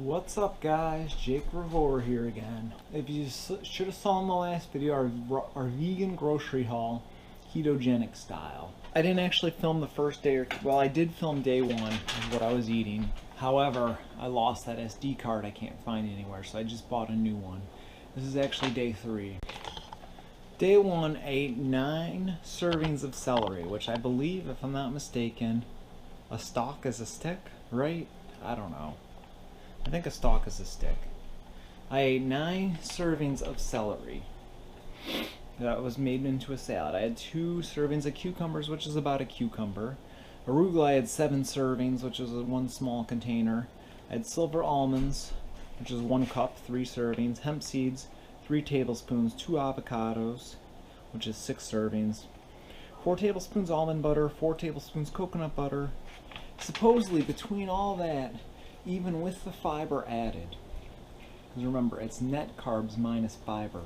What's up guys, Jake Revore here again. If you should have saw in the last video, our vegan grocery haul, ketogenic style. I didn't actually film the first day, well I did film day one of what I was eating. However, I lost that SD card I can't find anywhere, so I just bought a new one. This is actually day 3. Day 1, I ate 9 servings of celery, which I believe, if I'm not mistaken, a stalk is a stick, right? I don't know. I think a stalk is a stick. I ate 9 servings of celery. That was made into a salad. I had 2 servings of cucumbers, which is about a cucumber. Arugula, I had 7 servings, which is one small container. I had silver almonds, which is 1 cup, 3 servings. Hemp seeds, 3 tablespoons. 2 avocados, which is 6 servings. 4 tablespoons almond butter, 4 tablespoons coconut butter. Supposedly, between all that, even with the fiber added, because remember, it's net carbs minus fiber,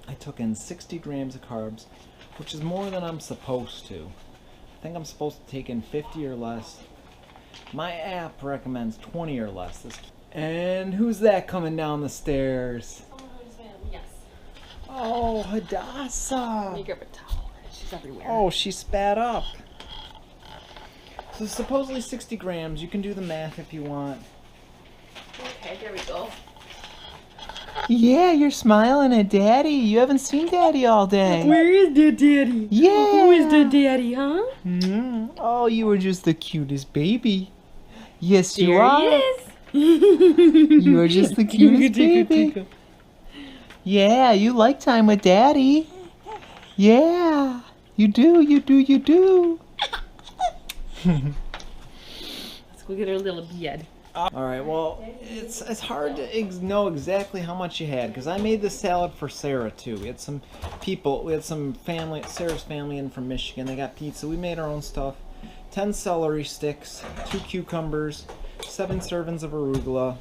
I took in 60 grams of carbs, which is more than I'm supposed to. I think I'm supposed to take in 50 or less. My app recommends 20 or less. And who's that coming down the stairs? Yes. Oh, Hadassah! Let me grab a towel. She's everywhere. Oh, she spat up. So supposedly 60 grams. You can do the math if you want. Okay, there we go. Yeah, you're smiling at Daddy. You haven't seen Daddy all day. Where is the daddy? Yeah. Who is the daddy, huh? Oh, you were just the cutest baby. Yes, you There are. he is. You are just the cutest baby. Yeah, you like time with Daddy. Yeah, you do, you do, you do. Let's go get her little bed. Alright, well, it's hard to know exactly how much you had, because I made this salad for Sarah too. We had some people, we had some family, Sarah's family in from Michigan, they got pizza, we made our own stuff. 10 celery sticks, 2 cucumbers, 7 servings of arugula,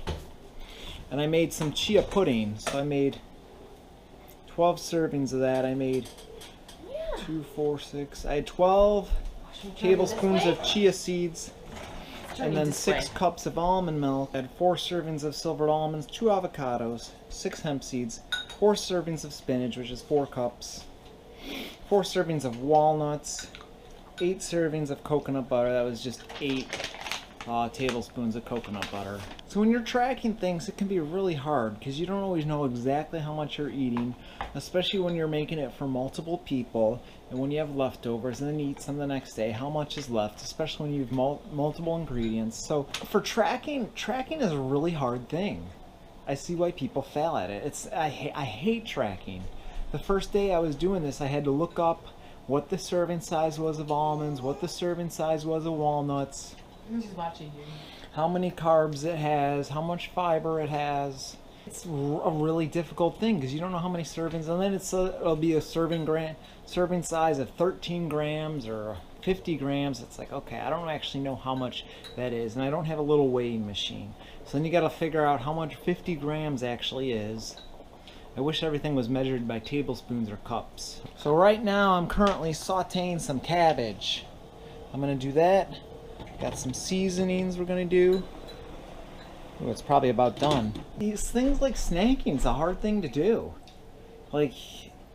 and I made some chia pudding, so I made 12 servings of that. I made 2, 4, 6, I had 12 tablespoons of chia seeds, and then 6 cups of almond milk. I had 4 servings of silvered almonds, 2 avocados, 6 hemp seeds, 4 servings of spinach, which is 4 cups, 4 servings of walnuts, 8 servings of coconut butter. That was just 8 tablespoons of coconut butter. So when you're tracking things, it can be really hard because you don't always know exactly how much you're eating, especially when you're making it for multiple people and when you have leftovers and then you eat some the next day, how much is left, especially when you have multiple ingredients. So for tracking is a really hard thing. I see why people fail at it. I hate tracking. The first day I was doing this, I had to look up what the serving size was of almonds, what the serving size was of walnuts, She's watching you. how many carbs it has, how much fiber it has. It's a really difficult thing because you don't know how many servings, and then it'll be a serving size of 13 grams or 50 grams. It's like, okay, I don't actually know how much that is, and I don't have a little weighing machine. So then you got to figure out how much 50 grams actually is. I wish everything was measured by tablespoons or cups. So right now I'm currently sauteing some cabbage. I'm gonna do that. Got some seasonings we're gonna do. Ooh, it's probably about done. These things like snacking is a hard thing to do. Like,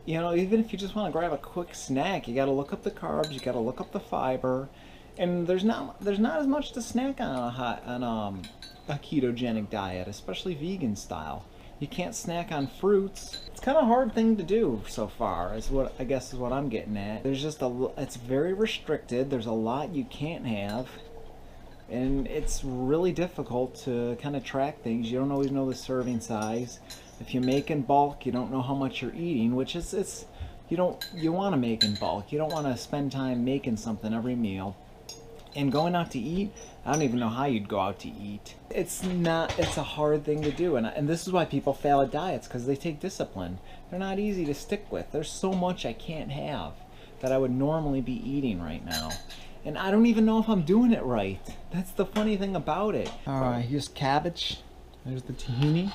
you know, even if you just want to grab a quick snack, you got to look up the carbs, you got to look up the fiber, and there's not as much to snack on a ketogenic diet, especially vegan style. You can't snack on fruits. It's kind of a hard thing to do so far, is what I guess is what I'm getting at. There's just it's very restricted. There's a lot you can't have. And it's really difficult to kind of track things. You don't always know the serving size. If you make in bulk, you don't know how much you're eating, which is you want to make in bulk. You don't want to spend time making something every meal. And going out to eat, I don't even know how you'd go out to eat. It's a hard thing to do, and this is why people fail at diets, because they take discipline. They're not easy to stick with. There's so much I can't have that I would normally be eating right now. And I don't even know if I'm doing it right. That's the funny thing about it. Alright, here's cabbage. There's the tahini.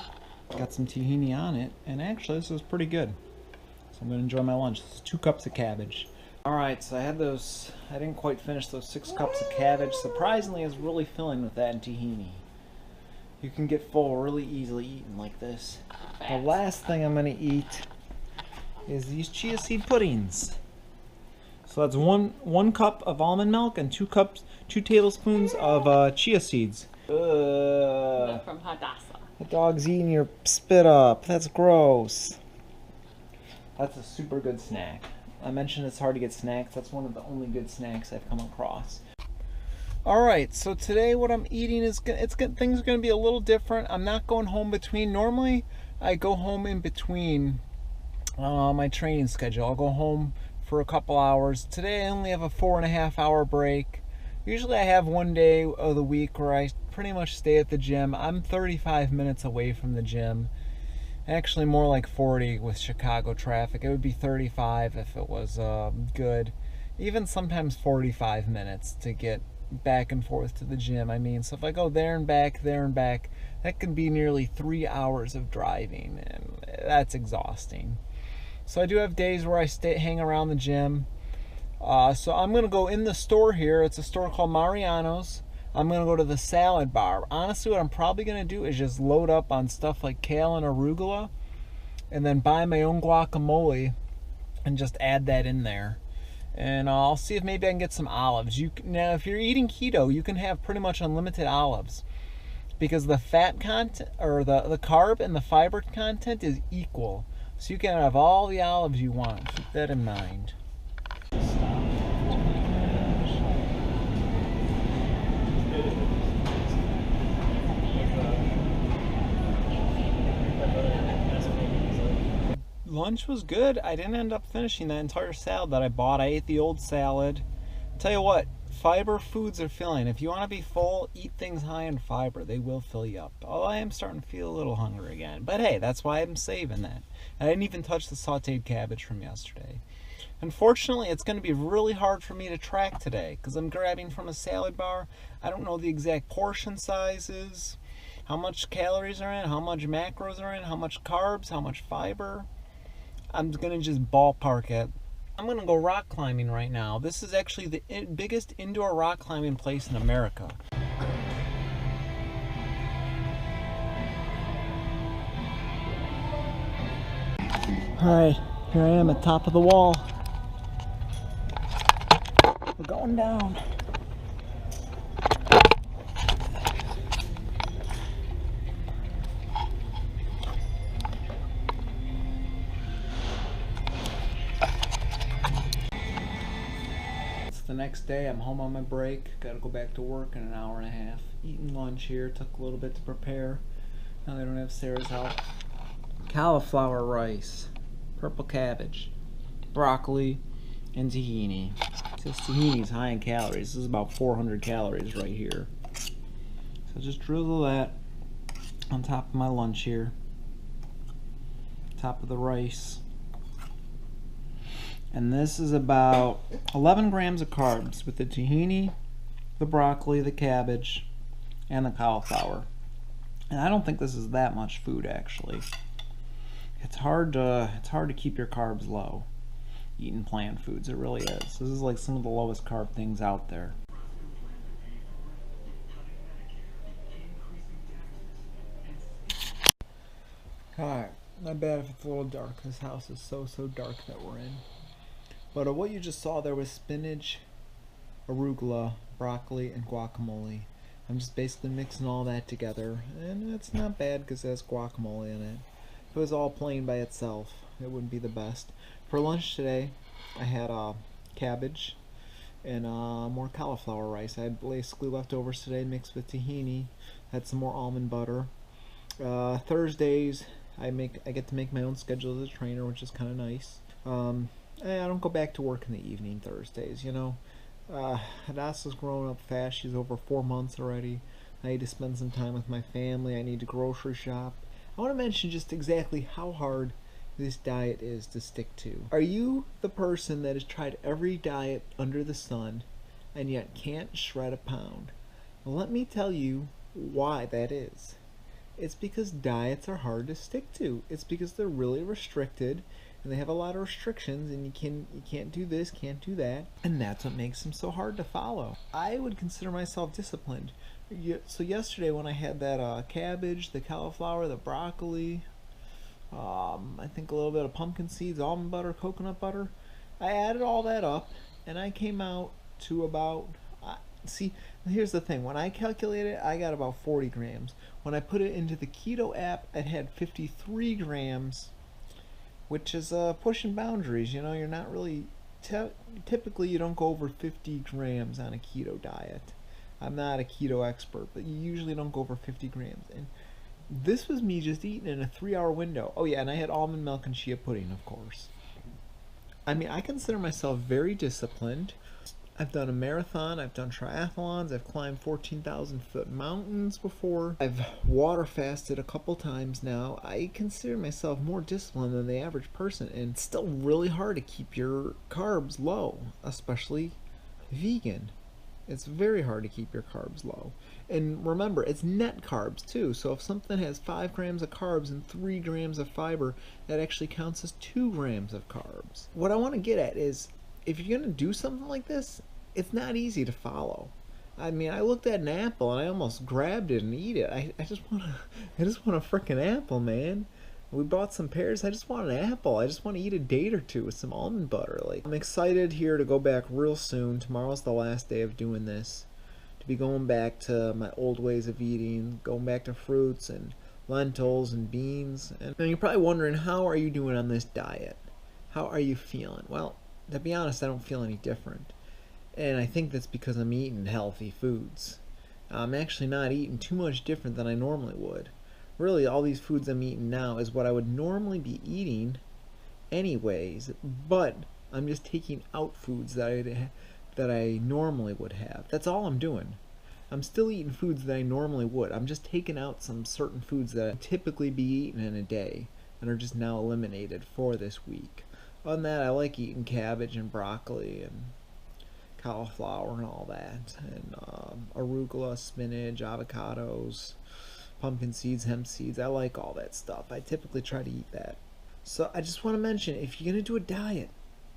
Got some tahini on it. And actually, this was pretty good. So I'm going to enjoy my lunch. This is 2 cups of cabbage. Alright, so I had those, I didn't quite finish those 6 cups of cabbage. Surprisingly, I was really filling with that and tahini. You can get full really easily eating like this. The Fat. last thing I'm going to eat is these chia seed puddings. So that's one cup of almond milk and 2 tablespoons of chia seeds. Milk from Hadassah. The dog's eating your spit up. That's gross. That's a super good snack. I mentioned it's hard to get snacks. That's one of the only good snacks I've come across. Alright, so today what I'm eating is things are going to be a little different. I'm not going home between. Normally, I go home in between my training schedule. I'll go home for a couple hours. Today I only have a 4.5 hour break. Usually I have one day of the week where I pretty much stay at the gym. I'm 35 minutes away from the gym. Actually more like 40 with Chicago traffic. It would be 35 if it was good. Even sometimes 45 minutes to get back and forth to the gym. I mean, so if I go there and back, that can be nearly 3 hours of driving, and that's exhausting. So I do have days where I hang around the gym. So I'm going to go in the store here. It's a store called Mariano's. I'm going to go to the salad bar. Honestly, what I'm probably going to do is just load up on stuff like kale and arugula and then buy my own guacamole and just add that in there. And I'll see if maybe I can get some olives. Now, if you're eating keto, you can have pretty much unlimited olives because the fat content, or the carb and the fiber content is equal. So you can have all the olives you want. Keep that in mind. Lunch was good. I didn't end up finishing that entire salad that I bought. I ate the old salad. Tell you what, fiber foods are filling. If you want to be full, eat things high in fiber. They will fill you up. Although I am starting to feel a little hungry again. But hey, that's why I'm saving that. I didn't even touch the sauteed cabbage from yesterday. Unfortunately, it's going to be really hard for me to track today because I'm grabbing from a salad bar. I don't know the exact portion sizes, how much calories are in, how much macros are in, how much carbs, how much fiber. I'm going to just ballpark it. I'm going to go rock climbing right now. This is actually the biggest indoor rock climbing place in America. Alright, here I am at top of the wall. We're going down. It's the next day. I'm home on my break. Gotta go back to work in an hour and a half. Eating lunch here. Took a little bit to prepare. Now they don't have Sarah's help. Cauliflower rice, purple cabbage, broccoli, and tahini. This tahini is high in calories. This is about 400 calories right here. So just drizzle that on top of my lunch here. Top of the rice. And this is about 11 grams of carbs with the tahini, the broccoli, the cabbage, and the cauliflower. And I don't think this is that much food actually. It's hard to keep your carbs low eating plant foods. It really is. This is like some of the lowest carb things out there. Alright, not bad if it's a little dark. This house is so dark that we're in. But what you just saw there was spinach, arugula, broccoli, and guacamole. I'm just basically mixing all that together, and it's not bad because it has guacamole in it. If it was all plain by itself, it wouldn't be the best. For lunch today, I had cabbage and more cauliflower rice. I had basically leftovers today mixed with tahini. Had some more almond butter. Thursdays, I get to make my own schedule as a trainer, which is kind of nice. I don't go back to work in the evening Thursdays, you know. Hadassah's growing up fast. She's over 4 months already. I need to spend some time with my family. I need to grocery shop. I want to mention just exactly how hard this diet is to stick to. Are you the person that has tried every diet under the sun and yet can't shred a pound? Well, let me tell you why that is. It's because diets are hard to stick to. It's because they're really restricted and they have a lot of restrictions, and you can't do this, can't do that, and that's what makes them so hard to follow. I would consider myself disciplined. So yesterday when I had that cabbage, the cauliflower, the broccoli, I think a little bit of pumpkin seeds, almond butter, coconut butter, I added all that up, and I came out to about, see, here's the thing. When I calculated it, I got about 40 grams. When I put it into the keto app, it had 53 grams, which is pushing boundaries. You know, you're not really, typically you don't go over 50 grams on a keto diet. I'm not a keto expert, but you usually don't go over 50 grams. And this was me just eating in a 3-hour window. Oh yeah, and I had almond milk and chia pudding, of course. I mean, I consider myself very disciplined. I've done a marathon, I've done triathlons, I've climbed 14,000-foot mountains before. I've water fasted a couple times now. I consider myself more disciplined than the average person, and it's still really hard to keep your carbs low, especially vegan. It's very hard to keep your carbs low. And remember, it's net carbs too. So if something has 5 grams of carbs and 3 grams of fiber, that actually counts as 2 grams of carbs. What I want to get at is, if you're going to do something like this, it's not easy to follow. I mean, I looked at an apple and I almost grabbed it and eat it. I just want a freaking apple, man. We bought some pears. I just want an apple. I just want to eat a date or two with some almond butter. Like, I'm excited here to go back real soon. Tomorrow's the last day of doing this. To be going back to my old ways of eating, going back to fruits and lentils and beans. And you're probably wondering, how are you doing on this diet? How are you feeling? Well, to be honest, I don't feel any different. And I think that's because I'm eating healthy foods. I'm actually not eating too much different than I normally would. Really, all these foods I'm eating now is what I would normally be eating anyways, but I'm just taking out foods that I normally would have. That's all I'm doing. I'm still eating foods that I normally would. I'm just taking out some certain foods that I typically be eating in a day and are just now eliminated for this week. Other than that, I like eating cabbage and broccoli and cauliflower and all that, and arugula, spinach, avocados, pumpkin seeds, hemp seeds. I like all that stuff. I typically try to eat that. So I just want to mention, if you're going to do a diet,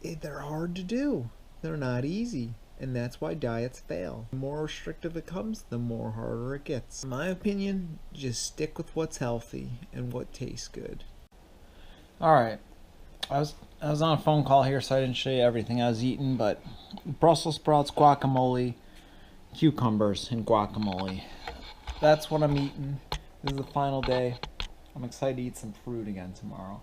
they're hard to do. They're not easy. And that's why diets fail. The more restrictive it comes, the more harder it gets. In my opinion, just stick with what's healthy and what tastes good. Alright. I was on a phone call here, so I didn't show you everything I was eating, but Brussels sprouts, guacamole, cucumbers, and guacamole. That's what I'm eating. This is the final day. I'm excited to eat some fruit again tomorrow.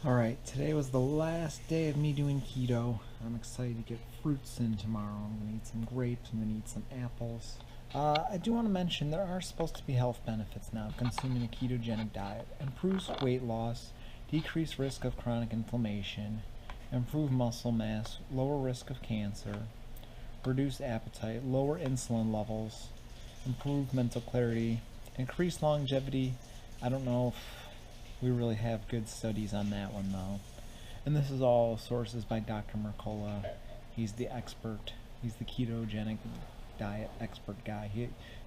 Alright, today was the last day of me doing keto. I'm excited to get fruits in tomorrow. I'm going to eat some grapes, I'm going to eat some apples. I do want to mention there are supposed to be health benefits now of consuming a ketogenic diet. Improves weight loss, decrease risk of chronic inflammation, improve muscle mass, lower risk of cancer, reduce appetite, lower insulin levels, improve mental clarity, increase longevity. I don't know if we really have good studies on that one though. And this is all sources by Dr. Mercola. He's the expert. He's the ketogenic diet expert guy.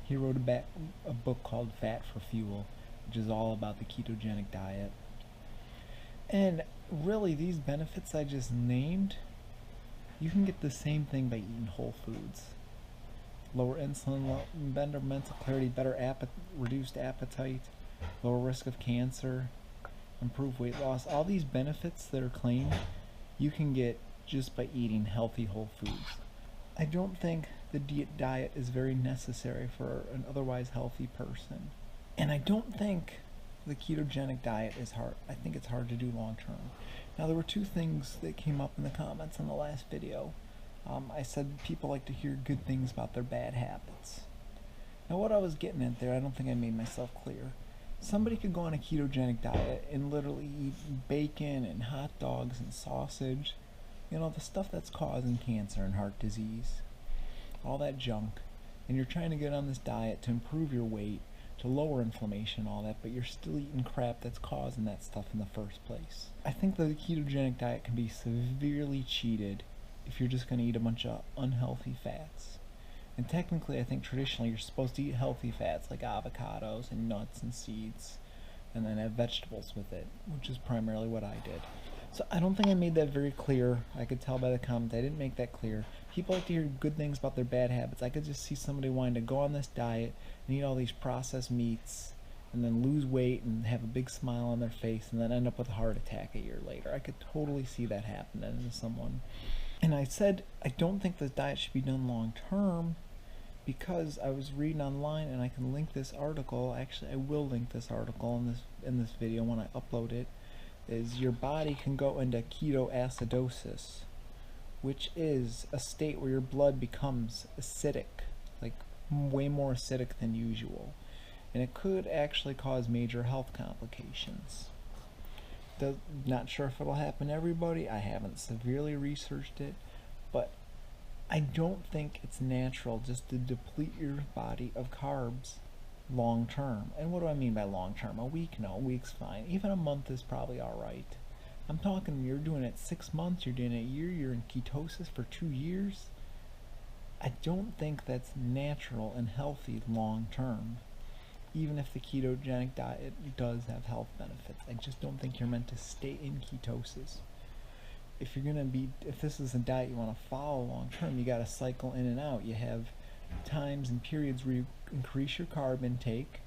He wrote a book called Fat for Fuel, which is all about the ketogenic diet. And really, these benefits I just named, you can get the same thing by eating whole foods. Lower insulin, better mental clarity, reduced appetite, lower risk of cancer, improved weight loss. All these benefits that are claimed, you can get just by eating healthy whole foods. I don't think the diet is very necessary for an otherwise healthy person. And I don't think the ketogenic diet is hard. I think it's hard to do long term. Now, there were 2 things that came up in the comments on the last video. I said people like to hear good things about their bad habits. Now, what I was getting at there, I don't think I made myself clear. Somebody could go on a ketogenic diet and literally eat bacon and hot dogs and sausage. You know, the stuff that's causing cancer and heart disease. All that junk. And you're trying to get on this diet to improve your weight, to lower inflammation and all that, but you're still eating crap that's causing that stuff in the first place. I think the ketogenic diet can be severely cheated if you're just going to eat a bunch of unhealthy fats. And technically, I think traditionally you're supposed to eat healthy fats like avocados and nuts and seeds, and then have vegetables with it, which is primarily what I did. So I don't think I made that very clear. I could tell by the comment I didn't make that clear. People like to hear good things about their bad habits. I could just see somebody wanting to go on this diet and eat all these processed meats and then lose weight and have a big smile on their face and then end up with a heart attack a year later. I could totally see that happening to someone. And I said I don't think this diet should be done long term because I was reading online, and I can link this article. Actually, I will link this article in this video when I upload it. Is your body can go into ketoacidosis, which is a state where your blood becomes acidic, like way more acidic than usual, and it could actually cause major health complications. Not sure if it'll happen to everybody. I haven't severely researched it, but I don't think it's natural just to deplete your body of carbs long term. And what do I mean by long term? A week? No, a week's fine. Even a month is probably alright. I'm talking you're doing it 6 months, you're doing it a year, you're in ketosis for 2 years. I don't think that's natural and healthy long term. Even if the ketogenic diet does have health benefits, I just don't think you're meant to stay in ketosis. If this is a diet you want to follow long term, you got to cycle in and out. You have times and periods where you increase your carb intake,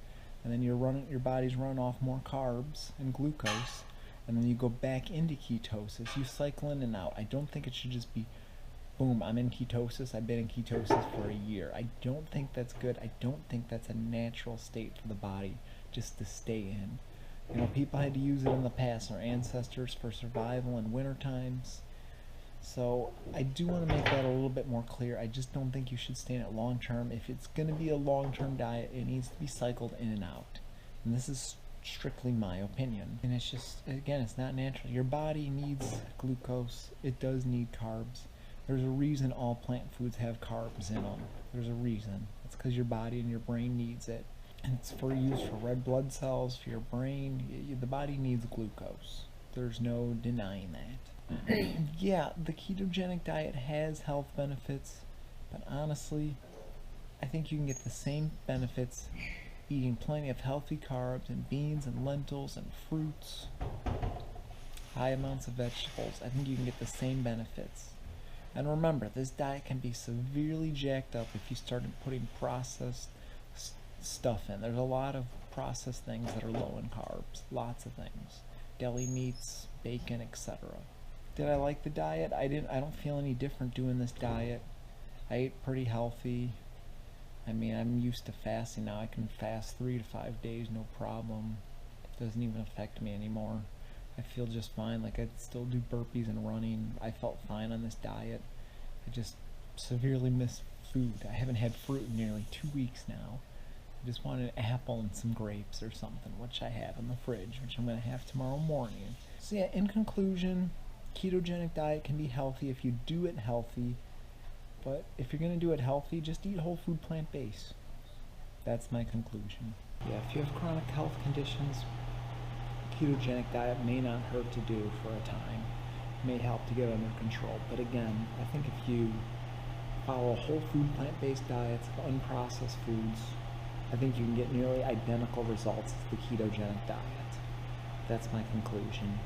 and then your body's running off more carbs and glucose, and then you go back into ketosis. You cycle in and out. I don't think it should just be, boom, I'm in ketosis, I've been in ketosis for a year. I don't think that's good. I don't think that's a natural state for the body just to stay in. You know, people had to use it in the past, our ancestors, for survival in winter times. So I do want to make that a little bit more clear. I just don't think you should stay in it long term. If it's going to be a long-term diet, it needs to be cycled in and out. And this is strictly my opinion. And it's just, again, it's not natural. Your body needs glucose. It does need carbs. There's a reason all plant foods have carbs in them. There's a reason. It's because your body and your brain needs it. And it's for use for red blood cells, for your brain. The body needs glucose. There's no denying that. Yeah, the ketogenic diet has health benefits, but honestly, I think you can get the same benefits eating plenty of healthy carbs and beans and lentils and fruits, high amounts of vegetables. I think you can get the same benefits. And remember, this diet can be severely jacked up if you started putting processed stuff in. There's a lot of processed things that are low in carbs, lots of things. Deli meats, bacon, etc. Did I like the diet? I don't feel any different doing this diet. I ate pretty healthy. I mean, I'm used to fasting now. I can fast 3 to 5 days, no problem. It doesn't even affect me anymore. I feel just fine. Like, I still do burpees and running. I felt fine on this diet. I just severely miss food. I haven't had fruit in nearly 2 weeks now. I just wanted an apple and some grapes or something, which I have in the fridge, which I'm going to have tomorrow morning. So yeah, in conclusion, ketogenic diet can be healthy if you do it healthy. But if you're going to do it healthy, just eat whole food plant-based. That's my conclusion. Yeah, if you have chronic health conditions, ketogenic diet may not hurt to do for a time. It may help to get under control. But again, I think if you follow whole food plant-based diets of unprocessed foods, I think you can get nearly identical results as the ketogenic diet. That's my conclusion.